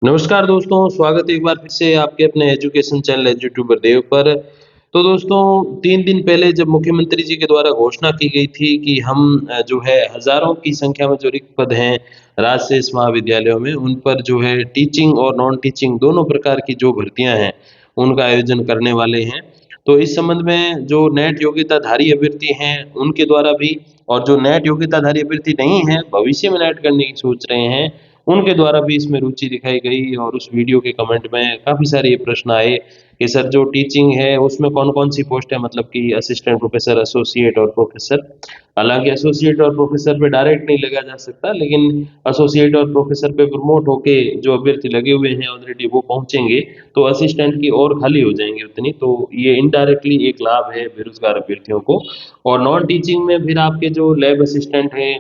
नमस्कार दोस्तों, स्वागत है एक बार फिर से आपके अपने एजुकेशन चैनल एजुट्यूबर देव पर। तो दोस्तों 3 दिन पहले जब मुख्यमंत्री जी के द्वारा घोषणा की गई थी कि हम जो है हज़ारों की संख्या में जो रिक्त पद हैं राजशेष महाविद्यालयों में, उन पर जो है टीचिंग और नॉन टीचिंग दोनों प्रकार की जो भर्तियाँ हैं, उनका आयोजन करने वाले हैं। तो इस संबंध में जो नेट योग्यताधारी अभ्यर्थी हैं, उनके द्वारा भी और जो नेट योग्यताधारी अभ्यर्थी नहीं हैं, भविष्य में नेट करने की सोच रहे हैं, उनके द्वारा भी इसमें रुचि दिखाई गई और उस वीडियो के कमेंट में काफ़ी सारे ये प्रश्न आए कि सर जो टीचिंग है उसमें कौन-कौन सी पोस्ट है मतलब कि असिस्टेंट प्रोफ़ेसर, एसोसिएट और प्रोफ़ेसर। हालाँकि एसोसिएट और प्रोफ़ेसर पे डायरेक्ट नहीं लगा जा सकता लेकिन एसोसिएट और प्रोफ़ेसर पे प्रमोट होके जो अभ्यर्थी लगे हुए हैं ऑलरेडी वो पहुँचेंगे, तो असिस्टेंट की और खाली हो जाएँगी उतनी, तो ये इनडायरेक्टली एक लाभ है बेरोज़गार अभ्यर्थियों को। और नॉन टीचिंग में फिर आपके जो लैब असिस्टेंट हैं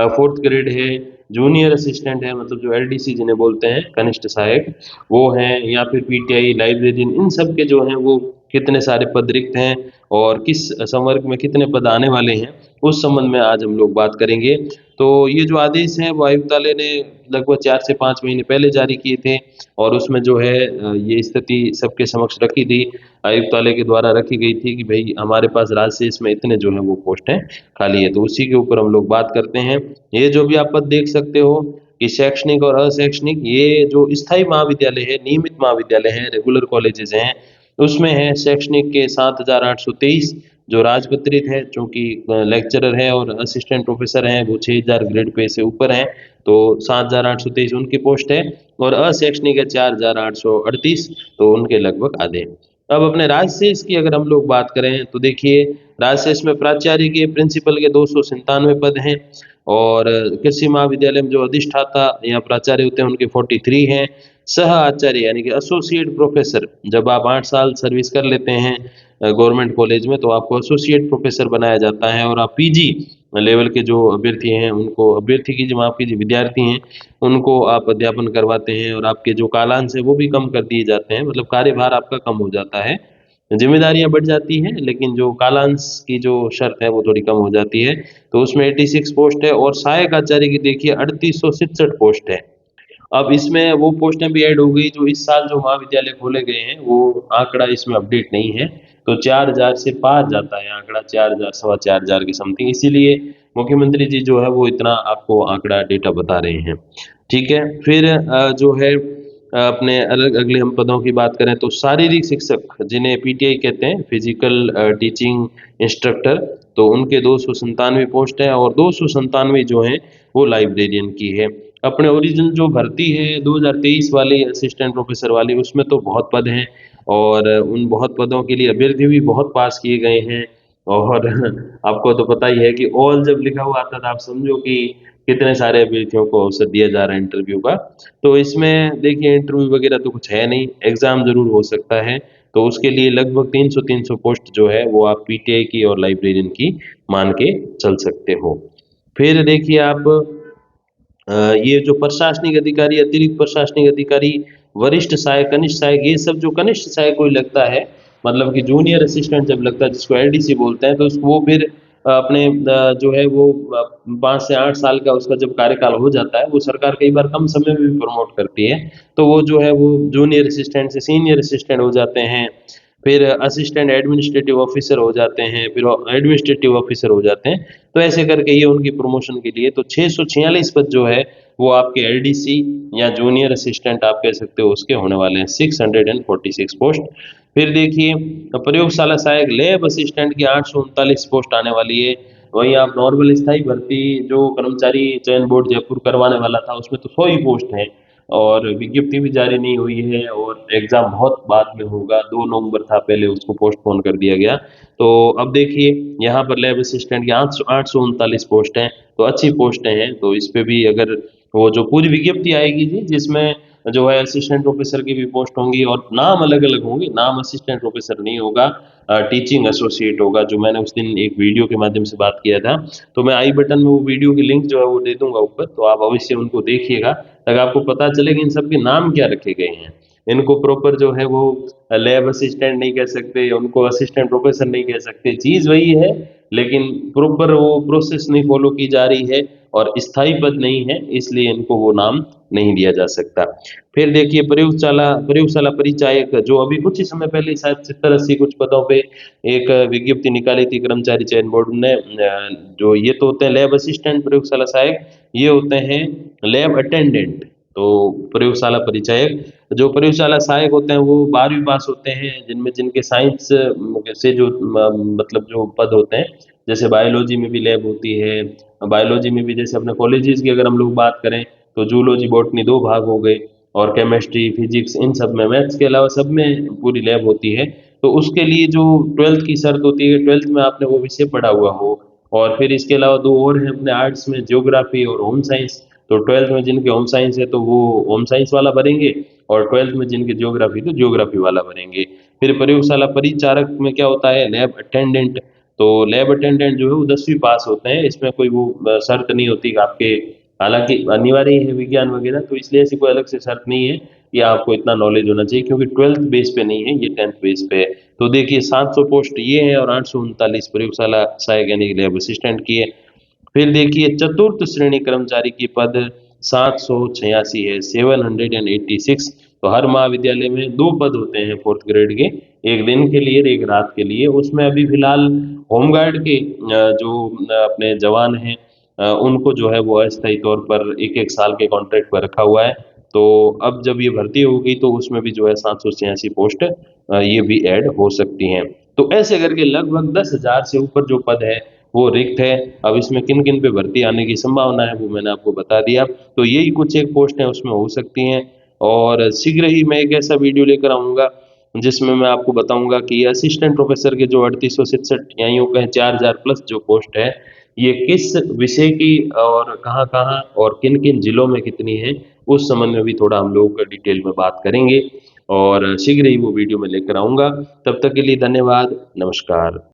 4th ग्रेड है, जूनियर असिस्टेंट है मतलब जो एलडीसी जिन्हें बोलते हैं कनिष्ठ सहायक, वो हैं या फिर पीटीआई, लाइब्रेरियन इन सब के जो हैं वो कितने सारे पद रिक्त हैं और किस संवर्ग में कितने पद आने वाले हैं, उस संबंध में आज हम लोग बात करेंगे। तो ये जो आदेश हैं वो आयुक्तालय ने लगभग 4 से 5 महीने पहले जारी किए थे और उसमें जो है ये स्थिति सबके समक्ष रखी थी। आयुक्तालय के द्वारा रखी गई थी कि भई हमारे पास राज्य में इतने जो हैं वो पोस्टें खाली है, तो उसी के ऊपर हम लोग बात करते हैं। ये जो भी आप पद देख सकते हो कि शैक्षणिक और अशैक्षणिक ये जो स्थायी महाविद्यालय है, नियमित महाविद्यालय हैं, रेगुलर कॉलेजेस हैं, उसमें है शैक्षणिक के 7,823 जो राजपत्रित है चूँकि लेक्चरर है और असिस्टेंट प्रोफ़ेसर हैं वो 6,000 ग्रेड पे से ऊपर हैं, तो 7,823 उनकी पोस्ट है और अशैक्षणिक है 4,838 तो उनके लगभग आधे। अब अपने राजशेष की अगर हम लोग बात करें तो देखिए राजशेष में प्राचार्य के, प्रिंसिपल के 297 पद हैं और कृषि महाविद्यालय में जो अधिष्ठाता या प्राचार्य होते हैं उनके 43 हैं। सह आचार्य यानी कि एसोसिएट प्रोफ़ेसर जब आप 8 साल सर्विस कर लेते हैं गवर्नमेंट कॉलेज में तो आपको एसोसिएट प्रोफ़ेसर बनाया जाता है और आप पीजी लेवल के जो अभ्यर्थी हैं उनको अभ्यर्थी कीजिए माफ़ कीजिए विद्यार्थी हैं, उनको आप अध्यापन करवाते हैं और आपके जो कालांश है वो भी कम कर दिए जाते हैं मतलब कार्यभार आपका कम हो जाता है। ज़िम्मेदारियाँ बढ़ जाती हैं लेकिन जो कालांश की जो शर्त है वो थोड़ी कम हो जाती है। तो उसमें 86 पोस्ट है और सहायक आचार्य की देखिए 3867 पोस्ट है। अब इसमें वो पोस्टें भी ऐड हो गई जो इस साल जो महाविद्यालय खोले गए हैं वो आंकड़ा इसमें अपडेट नहीं है। तो 4000 से पार जाता है आंकड़ा 4000 सवा 4000 के समथिंग इसीलिए मुख्यमंत्री जी जो है वो इतना आपको आंकड़ा डेटा बता रहे हैं। ठीक है, फिर जो है अपने अलग अगले हम पदों की बात करें तो शारीरिक शिक्षक जिन्हें पीटीआई कहते हैं फिजिकल टीचिंग इंस्ट्रक्टर तो उनके 297 पोस्ट हैं और 297 जो हैं वो लाइब्रेरियन की है। अपने ओरिजिनल जो भर्ती है 2023 वाली असिस्टेंट प्रोफेसर वाली उसमें तो बहुत पद हैं और उन बहुत पदों के लिए अभ्यर्थी भी बहुत पास किए गए हैं और आपको तो पता ही है कि ऑल जब लिखा हुआ आता था आप समझो कि कितने सारे अभ्यर्थियों को अवसर दिया जा रहा है इंटरव्यू का। तो इसमें देखिए इंटरव्यू वगैरह तो कुछ है नहीं, एग्ज़ाम ज़रूर हो सकता है, तो उसके लिए लगभग 300 पोस्ट जो है वो आप पीटीआई की और लाइब्रेरियन की मान के चल सकते हो। फिर देखिए आप ये जो प्रशासनिक अधिकारी, अतिरिक्त प्रशासनिक अधिकारी, वरिष्ठ सहायक, कनिष्ठ सहायक ये सब जो कनिष्ठ सहायक कोई लगता है, मतलब कि जूनियर असिस्टेंट जब लगता है जिसको एलडीसी बोलते हैं, तो उस वो फिर अपने जो है वो 5 से 8 साल का उसका जब कार्यकाल हो जाता है, वो सरकार कई बार कम समय में भी प्रमोट करती है, तो वो जो है वो जूनियर असिस्टेंट से सीनियर असिस्टेंट हो जाते हैं। फिर असिस्टेंट एडमिनिस्ट्रेटिव ऑफिसर हो जाते हैं, फिर एडमिनिस्ट्रेटिव ऑफिसर हो जाते हैं। तो ऐसे करके ये उनकी प्रमोशन के लिए तो 646 पद जो है वो आपके एलडीसी या जूनियर असिस्टेंट आप कह सकते हो उसके होने वाले हैं 646 पोस्ट। फिर देखिए प्रयोगशाला सहायक लैब असिस्टेंट की 839 पोस्ट आने वाली है। वहीं आप नॉर्मल स्थायी भर्ती जो कर्मचारी चयन बोर्ड जयपुर करवाने वाला था उसमें तो 100 ही पोस्ट है और विज्ञप्ति भी जारी नहीं हुई है और एग्ज़ाम बहुत बाद में होगा 2 नवंबर था पहले उसको पोस्टपोन कर दिया गया। तो अब देखिए यहाँ पर लैब असिस्टेंट की 839 पोस्ट हैं, तो अच्छी पोस्टें हैं, तो इस पे भी अगर वो जो पूरी विज्ञप्ति आएगी जी जिसमें जो है असिस्टेंट प्रोफेसर की भी पोस्ट होंगी और नाम अलग-अलग होंगे, नाम असिस्टेंट प्रोफेसर नहीं होगा टीचिंग एसोसिएट होगा जो मैंने उस दिन एक वीडियो के माध्यम से बात किया था। तो मैं आई बटन में वो वीडियो की लिंक जो है वो दे दूँगा ऊपर, तो आप अवश्य उनको देखिएगा, ताकि आपको पता चले कि इन सब के नाम क्या रखे गए हैं। इनको प्रॉपर जो है वो लैब असिस्टेंट नहीं कह सकते, उनको असिस्टेंट प्रोफेसर नहीं कह सकते, चीज़ वही है लेकिन प्रॉपर वो प्रोसेस नहीं फॉलो की जा रही है और स्थायी पद नहीं है, इसलिए इनको वो नाम नहीं दिया जा सकता। फिर देखिए प्रयोगशाला परिचायक जो अभी कुछ ही समय पहले शायद 70-80 कुछ पदों पे एक विज्ञप्ति निकाली थी कर्मचारी चयन बोर्ड ने, जो ये तो होते हैं लैब असिस्टेंट प्रयोगशाला सहायक, ये होते हैं लैब अटेंडेंट। तो प्रयोगशाला परिचायक, जो प्रयोगशाला सहायक होते हैं वो 12वीं पास होते हैं, जिनमें जिनके साइंस से जो मतलब जो पद होते हैं, जैसे बायोलॉजी में भी लैब होती है, बायोलॉजी में भी जैसे अपने कॉलेजेस की अगर हम लोग बात करें तो जूलॉजी बॉटनी 2 भाग हो गए, और केमिस्ट्री फिजिक्स इन सब में, मैथ्स के अलावा सब में पूरी लैब होती है। तो उसके लिए जो 12th की शर्त होती है, 12th में आपने वो विषय पढ़ा हुआ हो, और फिर इसके अलावा दो और हैं अपने आर्ट्स में, ज्योग्राफी और होम साइंस। तो 12th में जिनके होम साइंस है तो वो होम साइंस वाला भरेंगे, और 12th में जिनके ज्योग्राफी तो ज्योग्राफी वाला भरेंगे। फिर प्रयोगशाला परिचारक में क्या होता है, लैब अटेंडेंट। तो लैब अटेंडेंट जो है वो 10वीं पास होते हैं, इसमें कोई वो शर्त नहीं होती कि आपके, हालांकि अनिवार्य है विज्ञान वगैरह, तो इसलिए ऐसी कोई अलग से शर्त नहीं है कि आपको इतना नॉलेज होना चाहिए, क्योंकि 12th बेस पे नहीं है, ये 10th बेस पे है। तो देखिए 700 पोस्ट ये है और 839 प्रयोगशाला सहायक यानी कि लैब असिस्टेंट की है। फिर देखिए चतुर्थ श्रेणी कर्मचारी की पद 786 है, 786। तो हर महाविद्यालय में दो पद होते हैं फोर्थ ग्रेड के, एक दिन के लिए और एक रात के लिए। उसमें अभी फिलहाल होमगार्ड के जो अपने जवान हैं, उनको जो है वो अस्थायी तौर पर एक एक साल के कॉन्ट्रैक्ट पर रखा हुआ है। तो अब जब ये भर्ती होगी तो उसमें भी जो है 786 पोस्ट ये भी ऐड हो सकती हैं। तो ऐसे करके लगभग 10,000 से ऊपर जो पद है वो रिक्त है। अब इसमें किन किन पे भर्ती आने की संभावना है वो मैंने आपको बता दिया। तो यही कुछ एक पोस्ट है उसमें हो सकती हैं, और शीघ्र ही मैं एक ऐसा वीडियो लेकर आऊँगा जिसमें मैं आपको बताऊंगा कि असिस्टेंट प्रोफेसर के जो 3867 या यूं कहें 4,000 प्लस जो पोस्ट है, ये किस विषय की और कहाँ-कहाँ और किन-किन जिलों में कितनी है, उस संबंध में भी थोड़ा हम लोग डिटेल में बात करेंगे, और शीघ्र ही वो वीडियो मैं लेकर आऊँगा। तब तक के लिए धन्यवाद, नमस्कार।